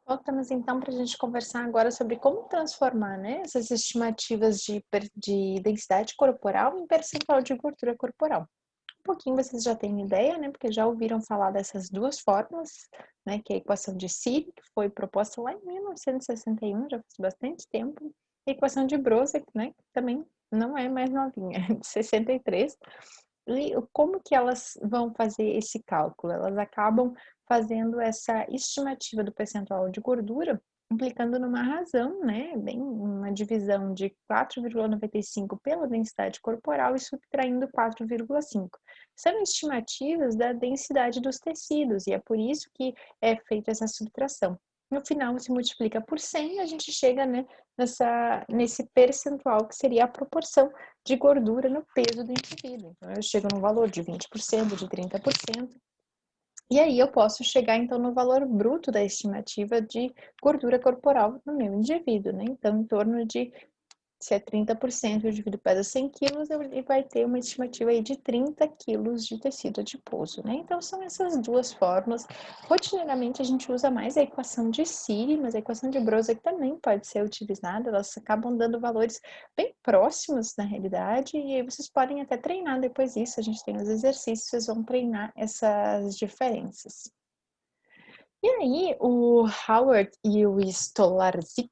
Voltamos então para a gente conversar agora sobre como transformar, né, essas estimativas de densidade corporal em percentual de gordura corporal. Um pouquinho vocês já têm ideia, né, porque já ouviram falar dessas duas fórmulas, né, que é a equação de Ciri, que foi proposta lá em 1961, já faz bastante tempo, e a equação de Brozek, né, que também não é mais novinha, é de 63. Como que elas vão fazer esse cálculo? Elas acabam fazendo essa estimativa do percentual de gordura, implicando numa razão, né, bem uma divisão de 4,95 pela densidade corporal e subtraindo 4,5. São estimativas da densidade dos tecidos e é por isso que é feita essa subtração. No final, se multiplica por 100, a gente chega, né, nesse percentual que seria a proporção de gordura no peso do indivíduo. Então, eu chego no valor de 20%, de 30%, e aí eu posso chegar, então, no valor bruto da estimativa de gordura corporal no meu indivíduo, né? Então, em torno de, se é 30%, o indivíduo pesa 100 quilos, ele vai ter uma estimativa aí de 30 quilos de tecido adiposo, né? Então, são essas duas fórmulas. Rotineiramente, a gente usa mais a equação de Ciri, mas a equação de Brozak também pode ser utilizada, elas acabam dando valores bem próximos na realidade, e aí vocês podem até treinar depois disso, a gente tem os exercícios, vocês vão treinar essas diferenças. E aí, o Howard e o Stolarczyk,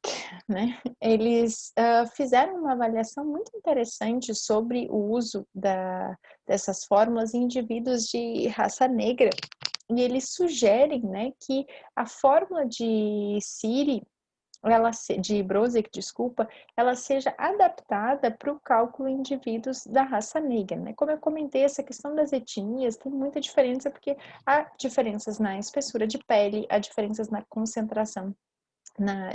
né, eles fizeram uma avaliação muito interessante sobre o uso dessas fórmulas em indivíduos de raça negra, e eles sugerem, né, que a fórmula de Ciri de Brozek, desculpa, ela seja adaptada para o cálculo em indivíduos da raça negra, né? Como eu comentei, essa questão das etnias tem muita diferença, porque há diferenças na espessura de pele, há diferenças na concentração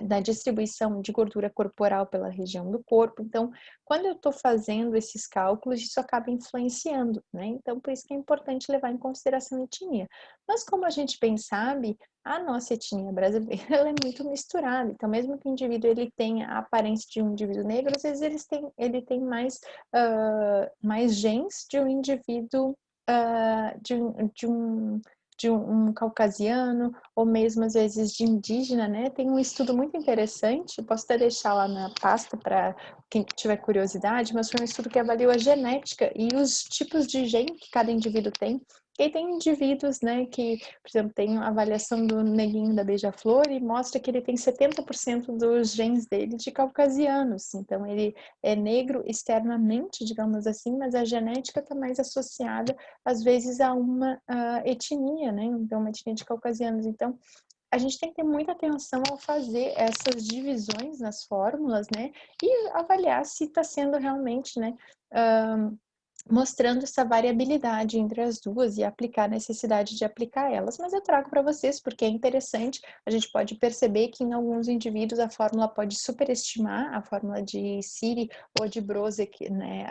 da distribuição de gordura corporal pela região do corpo. Então, quando eu estou fazendo esses cálculos, isso acaba influenciando, né? Então, por isso que é importante levar em consideração a etnia. Mas, como a gente bem sabe, a nossa etnia brasileira ela é muito misturada. Então, mesmo que o indivíduo ele tenha a aparência de um indivíduo negro, às vezes ele tem mais genes de um indivíduo de um caucasiano, ou mesmo às vezes de indígena, né? Tem um estudo muito interessante, posso até deixar lá na pasta para quem tiver curiosidade, mas foi um estudo que avaliou a genética e os tipos de gene que cada indivíduo tem. E aí tem indivíduos, né, que, por exemplo, tem a avaliação do neguinho da beija-flor e mostra que ele tem 70% dos genes dele de caucasianos. Então, ele é negro externamente, digamos assim, mas a genética está mais associada às vezes a uma etnia, né? Então, uma etnia de caucasianos. Então, a gente tem que ter muita atenção ao fazer essas divisões nas fórmulas, né? E avaliar se está sendo realmente, né? Mostrando essa variabilidade entre as duas e aplicar a necessidade de aplicar elas. Mas eu trago para vocês porque é interessante, a gente pode perceber que em alguns indivíduos a fórmula pode superestimar a fórmula de Ciri ou de Brozek, né?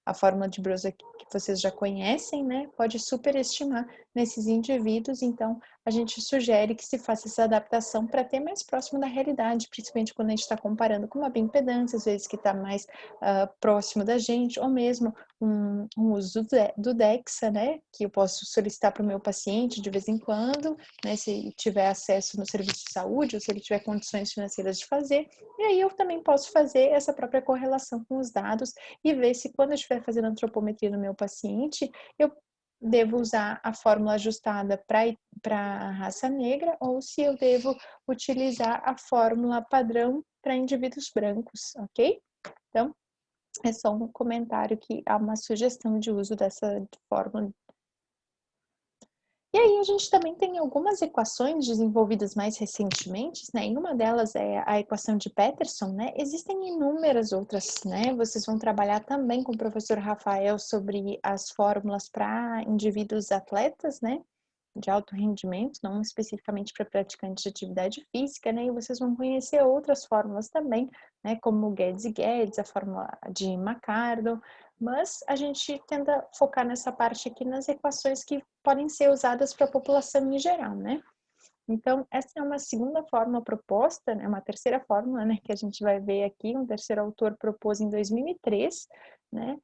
A fórmula de Brozek que vocês já conhecem, né? Pode superestimar nesses indivíduos, então a gente sugere que se faça essa adaptação para ter mais próximo da realidade, principalmente quando a gente está comparando com uma bioimpedância, às vezes que está mais próximo da gente, ou mesmo um uso do DEXA, né, que eu posso solicitar para o meu paciente de vez em quando, né, se tiver acesso no serviço de saúde, ou se ele tiver condições financeiras de fazer, e aí eu também posso fazer essa própria correlação com os dados e ver se quando eu estiver fazendo antropometria no meu paciente, eu devo usar a fórmula ajustada para a raça negra ou se eu devo utilizar a fórmula padrão para indivíduos brancos, ok? Então, é só um comentário que há uma sugestão de uso dessa fórmula. E aí a gente também tem algumas equações desenvolvidas mais recentemente, né? E uma delas é a equação de Peterson, né? Existem inúmeras outras, né? Vocês vão trabalhar também com o professor Rafael sobre as fórmulas para indivíduos atletas, né? De alto rendimento, não especificamente para praticantes de atividade física, né? E vocês vão conhecer outras fórmulas também, né? Como o Guedes e Guedes, a fórmula de McArdle, mas a gente tenta focar nessa parte aqui nas equações que podem ser usadas para a população em geral, né? Então, essa é uma segunda fórmula proposta, né? Uma terceira fórmula, né? Que a gente vai ver aqui, um terceiro autor propôs em 2003, né?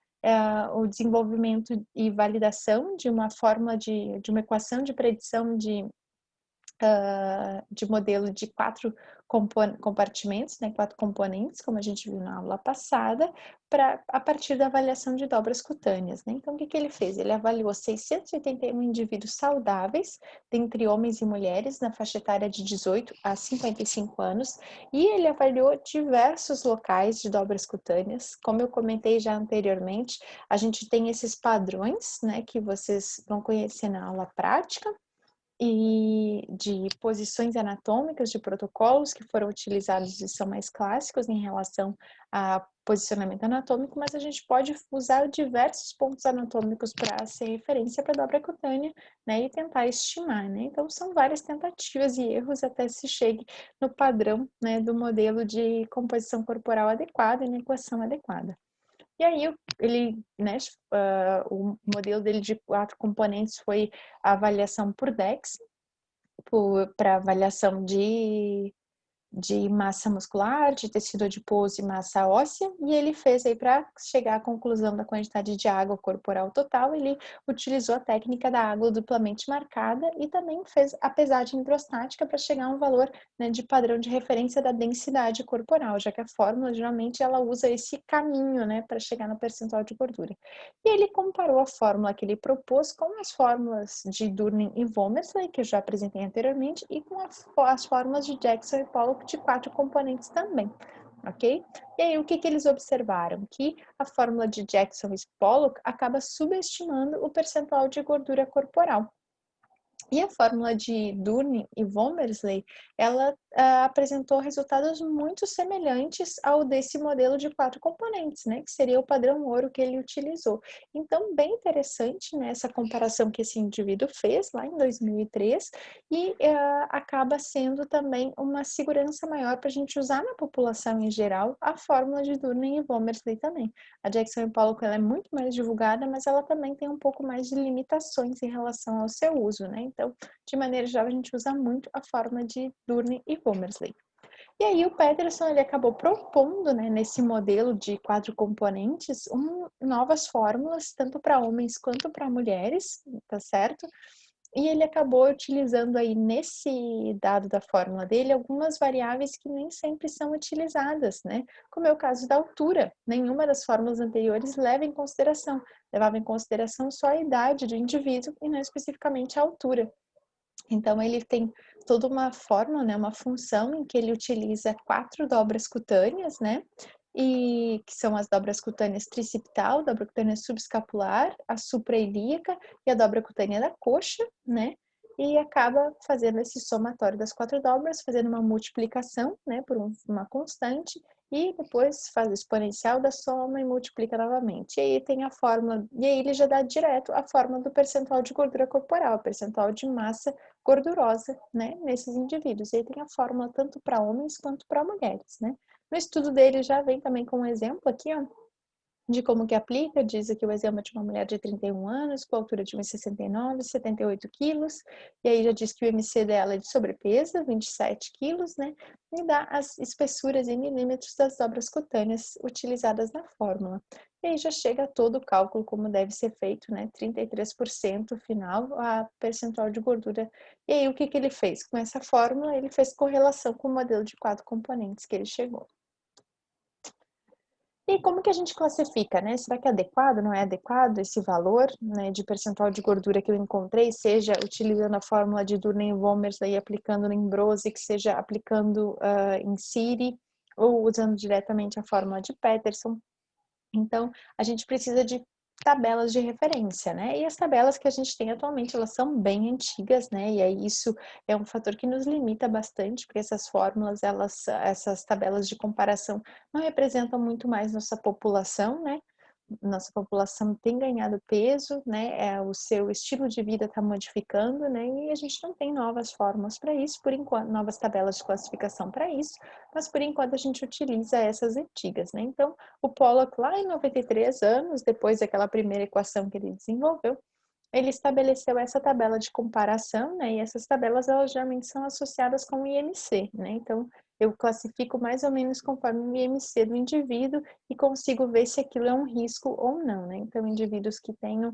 O desenvolvimento e validação de uma fórmula de uma equação de predição de de modelo de 4 compartimentos, né, 4 componentes, como a gente viu na aula passada, a partir da avaliação de dobras cutâneas, né. Então o que que ele fez? Ele avaliou 681 indivíduos saudáveis, dentre homens e mulheres, na faixa etária de 18 a 55 anos, e ele avaliou diversos locais de dobras cutâneas. Como eu comentei já anteriormente, a gente tem esses padrões, né, que vocês vão conhecer na aula prática, e de posições anatômicas de protocolos que foram utilizados e são mais clássicos em relação a posicionamento anatômico, mas a gente pode usar diversos pontos anatômicos para ser referência para a dobra cutânea, né, e tentar estimar, né. Então são várias tentativas e erros até se chegue no padrão, né, do modelo de composição corporal adequada e na equação adequada. E aí ele, né, o modelo dele de 4 componentes foi a avaliação por DEX, para avaliação de massa muscular, de tecido adiposo e massa óssea, e ele fez aí para chegar à conclusão da quantidade de água corporal total, ele utilizou a técnica da água duplamente marcada e também fez a pesagem hidrostática para chegar a um valor, né, de padrão de referência da densidade corporal, já que a fórmula geralmente ela usa esse caminho, né, para chegar no percentual de gordura. E ele comparou a fórmula que ele propôs com as fórmulas de Durning e Vomersley, que eu já apresentei anteriormente, e com as fórmulas de Jackson e Pollock de 4 componentes também, ok? E aí, o que que eles observaram? Que a fórmula de Jackson e Pollock acaba subestimando o percentual de gordura corporal. E a fórmula de Durning e Vomersley, ela apresentou resultados muito semelhantes ao desse modelo de 4 componentes, né, que seria o padrão ouro que ele utilizou. Então, bem interessante, né, essa comparação que esse indivíduo fez lá em 2003 e acaba sendo também uma segurança maior para a gente usar na população em geral a fórmula de Durning e Vomersley também. A Jackson e Pollock ela é muito mais divulgada, mas ela também tem um pouco mais de limitações em relação ao seu uso, né? Então, de maneira geral, a gente usa muito a forma de Durning e Vomersley. E aí o Peterson ele acabou propondo, né, nesse modelo de 4 componentes, novas fórmulas, tanto para homens quanto para mulheres, tá certo? E ele acabou utilizando aí nesse dado da fórmula dele algumas variáveis que nem sempre são utilizadas, né? Como é o caso da altura. Nenhuma das fórmulas anteriores levava em consideração só a idade do indivíduo e não especificamente a altura. Então ele tem toda uma forma, né, uma função em que ele utiliza 4 dobras cutâneas, né, e que são as dobras cutâneas tricipital, dobra cutânea subescapular, a suprailíaca e a dobra cutânea da coxa, né, e acaba fazendo esse somatório das 4 dobras, fazendo uma multiplicação, né, por uma constante, e depois faz o exponencial da soma e multiplica novamente. E aí tem a fórmula, e aí ele já dá direto a fórmula do percentual de gordura corporal, percentual de massa gordurosa, né, nesses indivíduos. E aí tem a fórmula tanto para homens quanto para mulheres, né. No estudo dele já vem também com um exemplo aqui, ó, de como que aplica, diz aqui o exemplo de uma mulher de 31 anos, com altura de 1,69, 78 quilos, e aí já diz que o IMC dela é de sobrepeso, 27 quilos, né, e dá as espessuras em milímetros das dobras cutâneas utilizadas na fórmula. E aí já chega todo o cálculo como deve ser feito, né, 33% final, a percentual de gordura. E aí o que que ele fez? Com essa fórmula, ele fez correlação com o modelo de 4 componentes que ele chegou. E como que a gente classifica, né? Será que é adequado, não é adequado esse valor, né, de percentual de gordura que eu encontrei, seja utilizando a fórmula de Durning-Vommers aí aplicando em Brozic, seja aplicando em Siri ou usando diretamente a fórmula de Peterson? Então, a gente precisa de tabelas de referência, né? E as tabelas que a gente tem atualmente, elas são bem antigas, né? E aí isso é um fator que nos limita bastante, porque essas fórmulas, essas tabelas de comparação não representam muito mais nossa população, né? Nossa população tem ganhado peso, né? O seu estilo de vida está modificando, né? E a gente não tem novas formas para isso, por enquanto, novas tabelas de classificação para isso, mas por enquanto a gente utiliza essas antigas, né? Então, o Pollock, lá em 93 anos, depois daquela primeira equação que ele desenvolveu, ele estabeleceu essa tabela de comparação, né? E essas tabelas, elas geralmente são associadas com o IMC, né? Então, eu classifico mais ou menos conforme o IMC do indivíduo e consigo ver se aquilo é um risco ou não, né? Então, indivíduos que tenham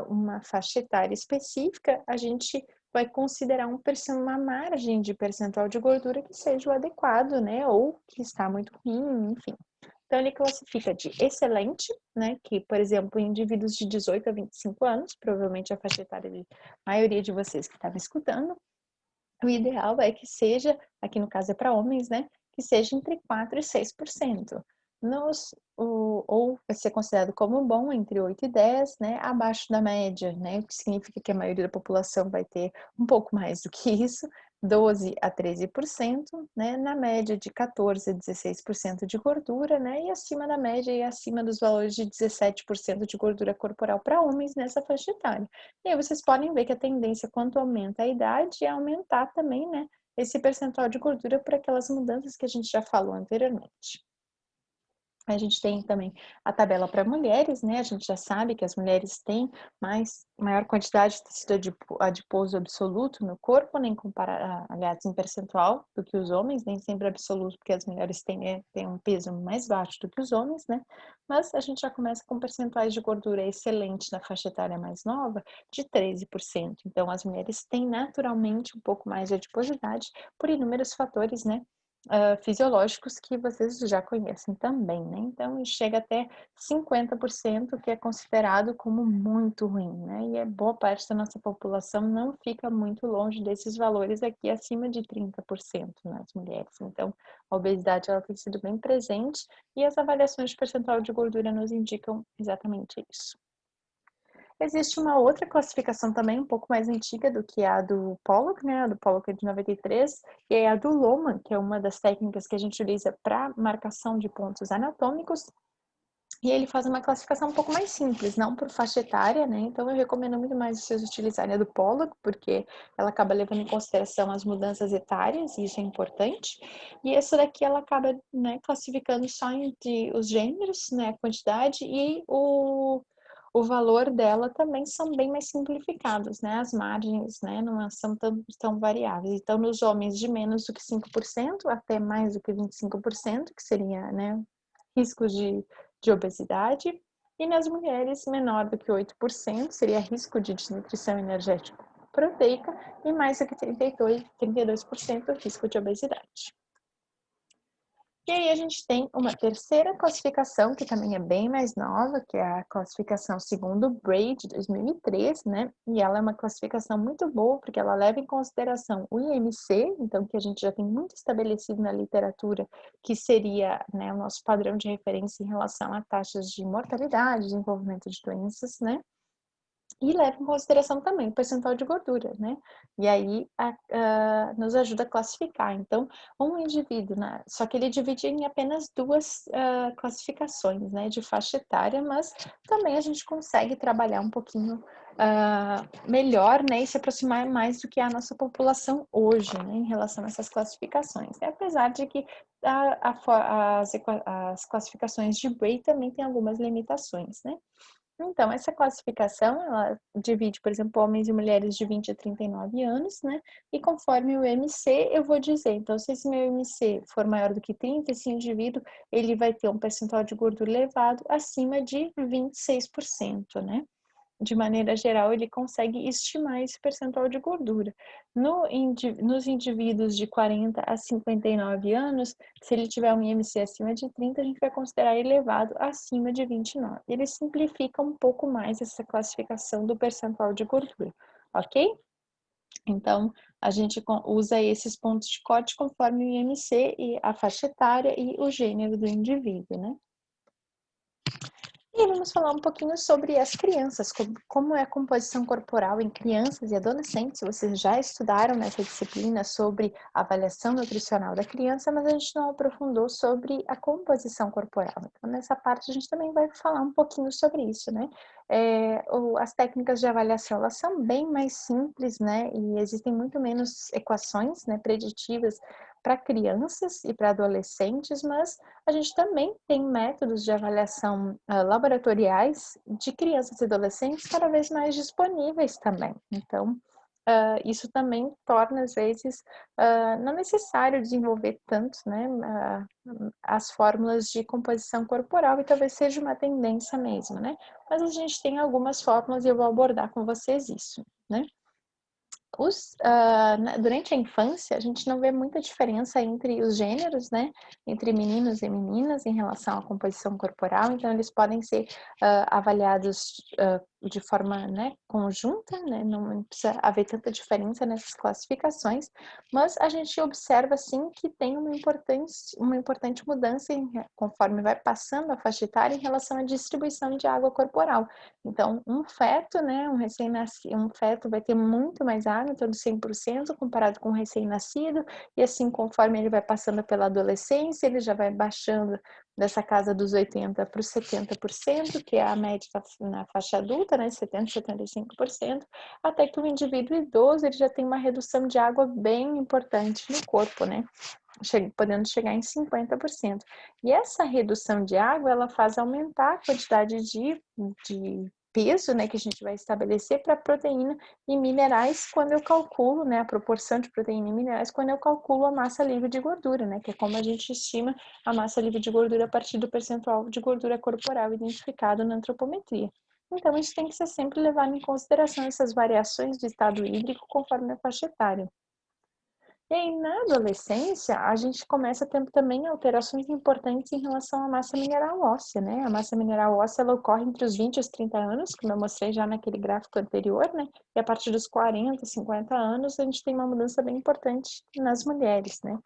uma faixa etária específica, a gente vai considerar uma margem de percentual de gordura que seja o adequado, né, ou que está muito ruim, enfim. Então ele classifica de excelente, né, que, por exemplo, em indivíduos de 18 a 25 anos, provavelmente a faixa etária de maioria de vocês que está me escutando, o ideal é que seja, aqui no caso é para homens, né, que seja entre 4 e 6%. Ou vai ser considerado como bom entre 8 e 10, né, abaixo da média, né, o que significa que a maioria da população vai ter um pouco mais do que isso, 12 a 13%, né, na média de 14 a 16% de gordura, né, e acima da média e acima dos valores de 17% de gordura corporal para homens nessa faixa etária. E aí vocês podem ver que a tendência, quanto aumenta a idade, é aumentar também, né, esse percentual de gordura por aquelas mudanças que a gente já falou anteriormente. A gente tem também a tabela para mulheres, né? A gente já sabe que as mulheres têm maior quantidade de tecido adiposo absoluto no corpo, nem aliás, em percentual do que os homens, nem sempre absoluto, porque as mulheres têm um peso mais baixo do que os homens, né? Mas a gente já começa com percentuais de gordura excelente na faixa etária mais nova, de 13%. Então, as mulheres têm naturalmente um pouco mais de adiposidade por inúmeros fatores, né? Fisiológicos que vocês já conhecem também, né? Então, chega até 50%, que é considerado como muito ruim, né? E boa parte da nossa população não fica muito longe desses valores aqui, acima de 30% nas mulheres. Então, a obesidade ela tem sido bem presente e as avaliações de percentual de gordura nos indicam exatamente isso. Existe uma outra classificação também, um pouco mais antiga do que a do Pollock, né? A do Pollock é de 93, e é a do Lohmann, que é uma das técnicas que a gente utiliza para marcação de pontos anatômicos. E ele faz uma classificação um pouco mais simples, não por faixa etária, né? Então eu recomendo muito mais vocês utilizarem a do Pollock, porque ela acaba levando em consideração as mudanças etárias, e isso é importante. E essa daqui ela acaba, né, classificando só entre os gêneros, né, a quantidade e o valor dela também são bem mais simplificados, né? As margens, né, não são tão variáveis. Então, nos homens de menos do que 5% até mais do que 25%, que seria, né, riscos de obesidade, e nas mulheres menor do que 8%, seria risco de desnutrição energética proteica, e mais do que 32% risco de obesidade. E aí a gente tem uma terceira classificação, que também é bem mais nova, que é a classificação segundo Bray, de 2003, né? E ela é uma classificação muito boa, porque ela leva em consideração o IMC, então que a gente já tem muito estabelecido na literatura, que seria, né, o nosso padrão de referência em relação a taxas de mortalidade, desenvolvimento de doenças, né? E leva em consideração também o percentual de gordura, né? E aí nos ajuda a classificar. Então, um indivíduo, né? Só que ele divide em apenas duas classificações, né? De faixa etária, mas também a gente consegue trabalhar um pouquinho melhor, né? E se aproximar mais do que a nossa população hoje, né? Em relação a essas classificações. Apesar de que as classificações de Bray também têm algumas limitações, né? Então, essa classificação, ela divide, por exemplo, homens e mulheres de 20 a 39 anos, né? E conforme o MC, eu vou dizer, então, se esse meu MC for maior do que 30, esse indivíduo, ele vai ter um percentual de gordura elevado acima de 26%, né? De maneira geral, ele consegue estimar esse percentual de gordura. Nos indivíduos de 40 a 59 anos, se ele tiver um IMC acima de 30, a gente vai considerar elevado acima de 29. Ele simplifica um pouco mais essa classificação do percentual de gordura, ok? Então, a gente usa esses pontos de corte conforme o IMC e a faixa etária e o gênero do indivíduo, né? E vamos falar um pouquinho sobre as crianças, como é a composição corporal em crianças e adolescentes. Vocês já estudaram nessa disciplina sobre a avaliação nutricional da criança, mas a gente não aprofundou sobre a composição corporal. Então, nessa parte, a gente também vai falar um pouquinho sobre isso, né? As técnicas de avaliação, elas são bem mais simples, né? E existem muito menos equações, né, preditivas para crianças e para adolescentes, mas a gente também tem métodos de avaliação laboratoriais de crianças e adolescentes cada vez mais disponíveis também. Então, isso também torna, às vezes, não necessário desenvolver tanto, né, as fórmulas de composição corporal, e talvez seja uma tendência mesmo, né? Mas a gente tem algumas fórmulas e eu vou abordar com vocês isso, né? Durante a infância, a gente não vê muita diferença entre os gêneros, né, entre meninos e meninas em relação à composição corporal, então eles podem ser, avaliados, de forma, né, conjunta, né, não precisa haver tanta diferença nessas classificações, mas a gente observa sim que tem uma importante mudança conforme vai passando a faixa etária em relação à distribuição de água corporal. Então, um feto, né, um feto vai ter muito mais água, em torno de 100%, comparado com um recém-nascido, e assim, conforme ele vai passando pela adolescência, ele já vai baixando dessa casa dos 80 para os 70%, que é a média na faixa adulta, né, 70, 75%, até que o indivíduo idoso, ele já tem uma redução de água bem importante no corpo, né, podendo chegar em 50%. E essa redução de água, ela faz aumentar a quantidade de peso, né, que a gente vai estabelecer para proteína e minerais quando eu calculo, né, a proporção de proteína e minerais quando eu calculo a massa livre de gordura, né, que é como a gente estima a massa livre de gordura a partir do percentual de gordura corporal identificado na antropometria. Então, isso tem que ser sempre levado em consideração essas variações de estado hídrico conforme a faixa etária. E aí, na adolescência, a gente começa a ter também alterações importantes em relação à massa mineral óssea, né? A massa mineral óssea, ela ocorre entre os 20 e os 30 anos, como eu mostrei já naquele gráfico anterior, né? E a partir dos 40, 50 anos, a gente tem uma mudança bem importante nas mulheres, né?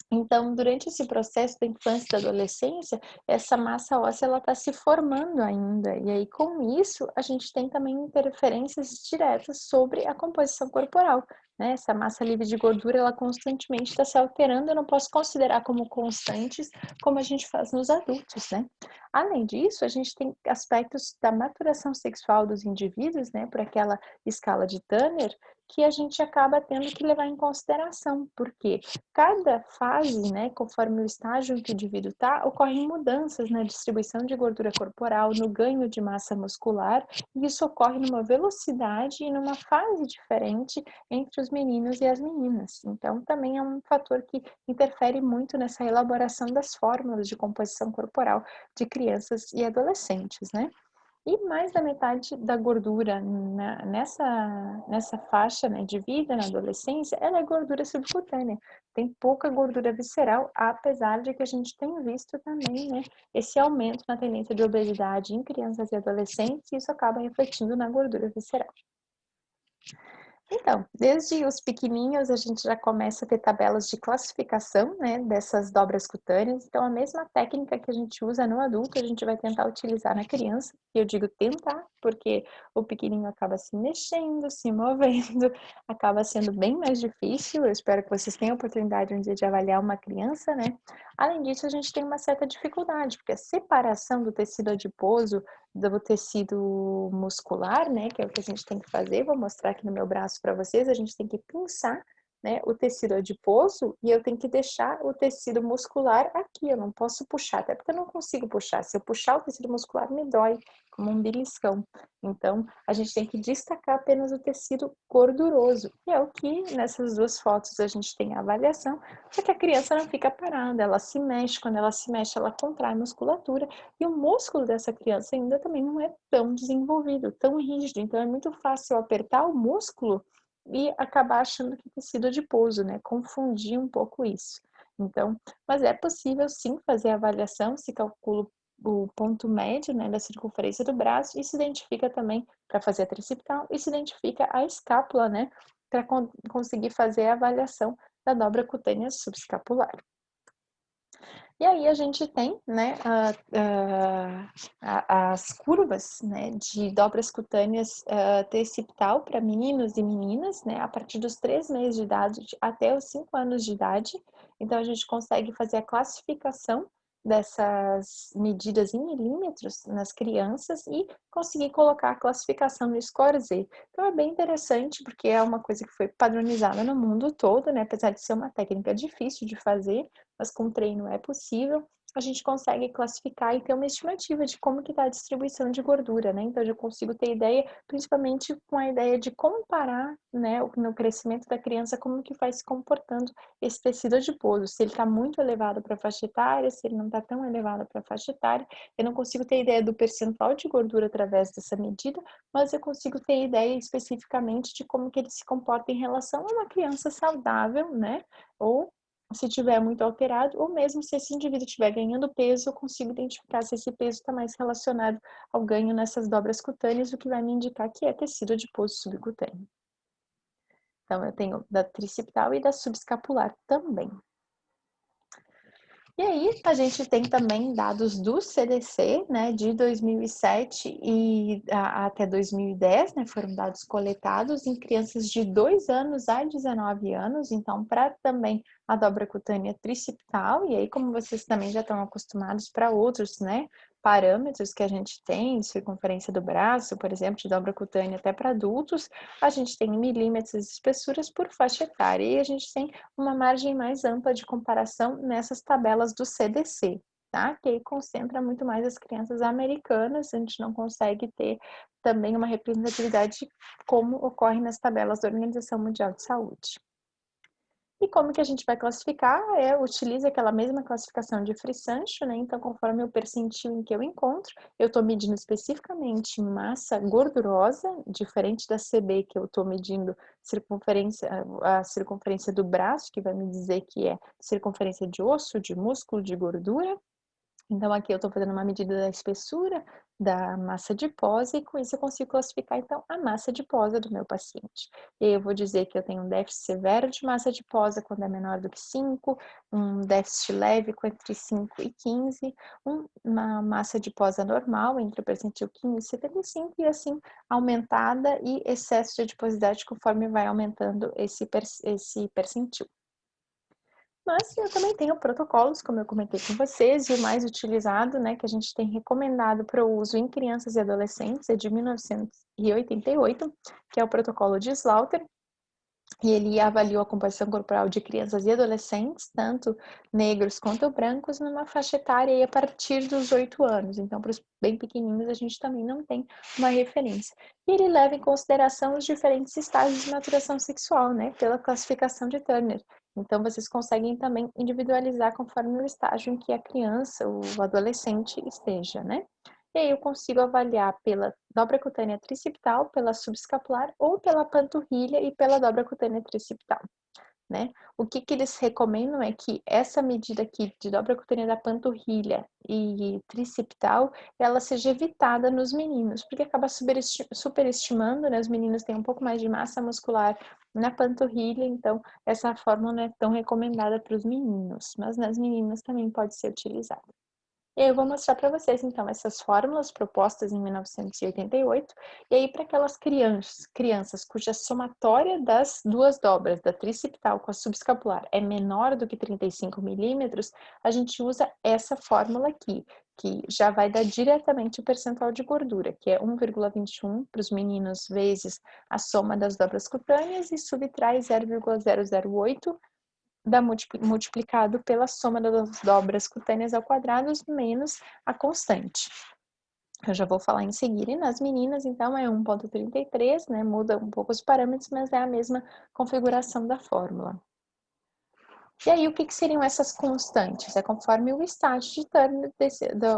Então, durante esse processo da infância e da adolescência, essa massa óssea ela está se formando ainda. E aí, com isso, a gente tem também interferências diretas sobre a composição corporal. Né? Essa massa livre de gordura, ela constantemente está se alterando. Eu não posso considerar como constantes, como a gente faz nos adultos, né? Além disso, a gente tem aspectos da maturação sexual dos indivíduos, né? Por aquela escala de Turner, que a gente acaba tendo que levar em consideração, porque cada fase, né, conforme o estágio em que o indivíduo está, ocorrem mudanças na distribuição de gordura corporal, no ganho de massa muscular, e isso ocorre numa velocidade e numa fase diferente entre os meninos e as meninas. Então, também é um fator que interfere muito nessa elaboração das fórmulas de composição corporal de crianças e adolescentes, né? E mais da metade da gordura nessa faixa, né, de vida na adolescência, ela é gordura subcutânea. Tem pouca gordura visceral, apesar de que a gente tem visto também, né, esse aumento na tendência de obesidade em crianças e adolescentes, e isso acaba refletindo na gordura visceral. Então, desde os pequeninhos a gente já começa a ter tabelas de classificação, né, dessas dobras cutâneas. Então, a mesma técnica que a gente usa no adulto, a gente vai tentar utilizar na criança. E eu digo tentar, porque o pequenininho acaba se mexendo, se movendo, acaba sendo bem mais difícil. Eu espero que vocês tenham a oportunidade um dia de avaliar uma criança, né? Além disso, a gente tem uma certa dificuldade, porque a separação do tecido adiposo do tecido muscular, né, que é o que a gente tem que fazer, vou mostrar aqui no meu braço para vocês, a gente tem que pinçar, né, o tecido adiposo e eu tenho que deixar o tecido muscular aqui, eu não posso puxar, até porque eu não consigo puxar, se eu puxar o tecido muscular me dói, como um beliscão. Então, a gente tem que destacar apenas o tecido gorduroso, e é o que nessas duas fotos a gente tem a avaliação, só que a criança não fica parada, ela se mexe, quando ela se mexe, ela contrai a musculatura, e o músculo dessa criança ainda também não é tão desenvolvido, tão rígido. Então, é muito fácil apertar o músculo e acabar achando que é tecido adiposo, né? Confundir um pouco isso. Então, mas é possível sim fazer a avaliação, se calcula o ponto médio, né, da circunferência do braço e se identifica também para fazer a tricipital e se identifica a escápula, né, para conseguir fazer a avaliação da dobra cutânea subescapular. E aí a gente tem, né, as curvas, né, de dobras cutâneas tricipital para meninos e meninas, né, a partir dos 3 meses de idade até os 5 anos de idade. Então a gente consegue fazer a classificação dessas medidas em milímetros nas crianças e conseguir colocar a classificação no score Z. Então é bem interessante porque é uma coisa que foi padronizada no mundo todo, né, apesar de ser uma técnica difícil de fazer, mas com treino é possível. a gente consegue classificar e ter uma estimativa de como que está a distribuição de gordura, né. Então eu já consigo ter ideia, principalmente com a ideia de comparar, né, no crescimento da criança, como que vai se comportando esse tecido adiposo, se ele está muito elevado para a faixa etária, se ele não está tão elevado para a faixa etária. Eu não consigo ter ideia do percentual de gordura através dessa medida, mas eu consigo ter ideia especificamente de como que ele se comporta em relação a uma criança saudável, né, ou se tiver muito alterado, ou mesmo se esse indivíduo estiver ganhando peso, eu consigo identificar se esse peso está mais relacionado ao ganho nessas dobras cutâneas, o que vai me indicar que é tecido adiposo subcutâneo. Então, eu tenho da tricipital e da subescapular também. E aí, a gente tem também dados do CDC, né, de 2007 até 2010, né, foram dados coletados em crianças de 2 anos a 19 anos, então, para também a dobra cutânea tricipital, e aí, como vocês também já estão acostumados para outros, né, parâmetros que a gente tem, circunferência do braço, por exemplo, de dobra cutânea até para adultos, a gente tem milímetros de espessuras por faixa etária, e a gente tem uma margem mais ampla de comparação nessas tabelas do CDC, tá? Que aí concentra muito mais as crianças americanas, a gente não consegue ter também uma representatividade como ocorre nas tabelas da Organização Mundial de Saúde. E como que a gente vai classificar? Utiliza aquela mesma classificação de Frissancho, né? Então, conforme o percentil em que eu encontro, eu estou medindo especificamente massa gordurosa, diferente da CB, que eu estou medindo a circunferência do braço, que vai me dizer que é circunferência de osso, de músculo, de gordura. Então, aqui eu estou fazendo uma medida da espessura da massa adiposa e com isso eu consigo classificar, então, a massa adiposa do meu paciente. E aí eu vou dizer que eu tenho um déficit severo de massa adiposa quando é menor do que 5, um déficit leve com entre 5 e 15, uma massa adiposa normal entre o percentil 15 e 75 e assim aumentada e excesso de adiposidade conforme vai aumentando esse percentil. Mas eu também tenho protocolos, como eu comentei com vocês, e o mais utilizado, né, que a gente tem recomendado para o uso em crianças e adolescentes é de 1988, que é o protocolo de Slaughter, e ele avaliou a composição corporal de crianças e adolescentes, tanto negros quanto brancos, numa faixa etária aí a partir dos 8 anos. Então, para os bem pequenininhos, a gente também não tem uma referência. E ele leva em consideração os diferentes estágios de maturação sexual, né, pela classificação de Turner. Então, vocês conseguem também individualizar conforme o estágio em que a criança ou o adolescente esteja, né? E aí eu consigo avaliar pela dobra cutânea tricipital, pela subescapular ou pela panturrilha e pela dobra cutânea tricipital, né? O que eles recomendam é que essa medida aqui de dobra cutânea da panturrilha e tricipital, ela seja evitada nos meninos, porque acaba superestimando, né? Os meninos têm um pouco mais de massa muscular na panturrilha, então essa fórmula não é tão recomendada para os meninos, mas nas meninas também pode ser utilizada. Eu vou mostrar para vocês, então, essas fórmulas propostas em 1988, e aí para aquelas crianças cuja somatória das duas dobras, da tricipital com a subescapular, é menor do que 35 milímetros, a gente usa essa fórmula aqui, que já vai dar diretamente o percentual de gordura, que é 1,21 para os meninos vezes a soma das dobras cutâneas e subtrai 0,008 multiplicado pela soma das dobras cutâneas ao quadrado menos a constante. Eu já vou falar em seguida. E nas meninas, então, é 1,33, né? Muda um pouco os parâmetros, mas é a mesma configuração da fórmula. E aí, o que seriam essas constantes? É conforme o estágio de Turner,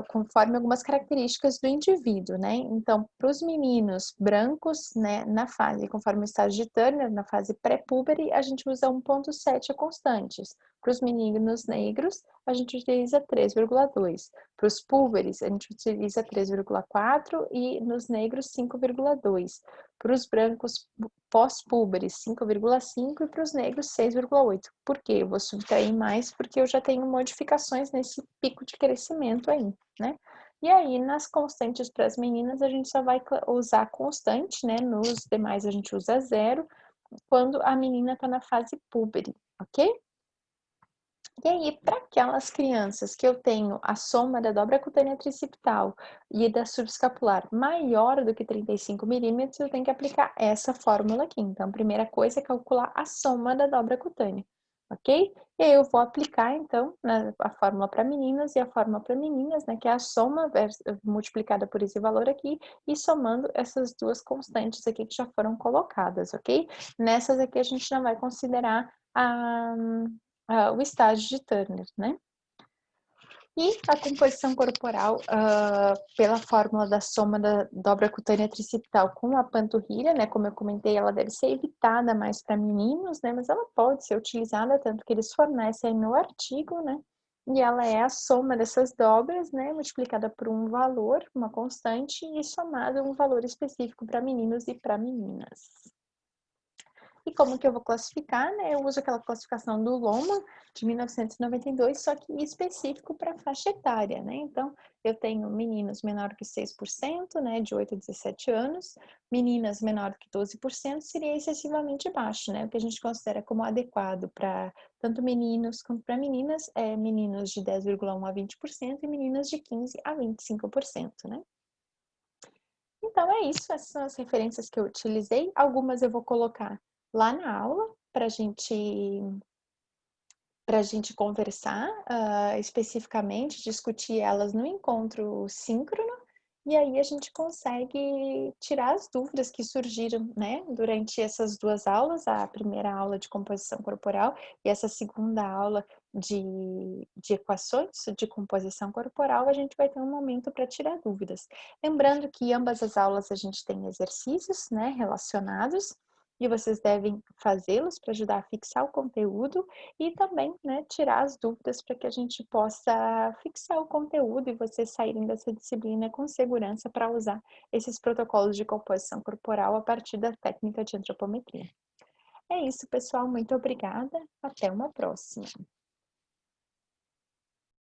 conforme algumas características do indivíduo, né? Então, para os meninos brancos, né, conforme o estágio de Turner, na fase pré-púbere, a gente usa 1,7 constantes. Para os meninos negros, a gente utiliza 3,2. Para os púberes, a gente utiliza 3,4 e nos negros 5,2. Para os brancos pós-púberes 5,5 e para os negros 6,8. Por quê? Eu vou subtrair mais porque eu já tenho modificações nesse pico de crescimento aí, né? E aí, nas constantes para as meninas, a gente só vai usar constante, né? Nos demais, a gente usa zero, quando a menina está na fase púbere, ok? E aí, para aquelas crianças que eu tenho a soma da dobra cutânea tricipital e da subescapular maior do que 35 milímetros, eu tenho que aplicar essa fórmula aqui. Então, a primeira coisa é calcular a soma da dobra cutânea, ok? E aí eu vou aplicar, então, né, a fórmula para meninas e a fórmula para meninas, né, que é a soma multiplicada por esse valor aqui, e somando essas duas constantes aqui que já foram colocadas, ok? Nessas aqui a gente não vai considerar o estágio de Turner, né? E a composição corporal, pela fórmula da soma da dobra cutânea tricipital com a panturrilha, né, como eu comentei, ela deve ser evitada mais para meninos, né, mas ela pode ser utilizada, tanto que eles fornecem no artigo, né, e ela é a soma dessas dobras, né, multiplicada por um valor, uma constante, e somado um valor específico para meninos e para meninas. E como que eu vou classificar, né? Eu uso aquela classificação do Loma de 1992, só que específico para faixa etária, né? Então, eu tenho meninos menor que 6%, né, de 8 a 17 anos, meninas menor que 12%, seria excessivamente baixo, né? O que a gente considera como adequado para tanto meninos quanto para meninas, meninos de 10,1 a 20% e meninas de 15 a 25%, né? Então é isso, essas são as referências que eu utilizei. Algumas eu vou colocar lá na aula para a gente conversar especificamente, discutir elas no encontro síncrono, e aí a gente consegue tirar as dúvidas que surgiram, né, durante essas duas aulas, a primeira aula de composição corporal e essa segunda aula de equações de composição corporal, a gente vai ter um momento para tirar dúvidas. Lembrando que ambas as aulas a gente tem exercícios, né, relacionados, e vocês devem fazê-los para ajudar a fixar o conteúdo e também, né, tirar as dúvidas para que a gente possa fixar o conteúdo e vocês saírem dessa disciplina com segurança para usar esses protocolos de composição corporal a partir da técnica de antropometria. É isso, pessoal. Muito obrigada. Até uma próxima.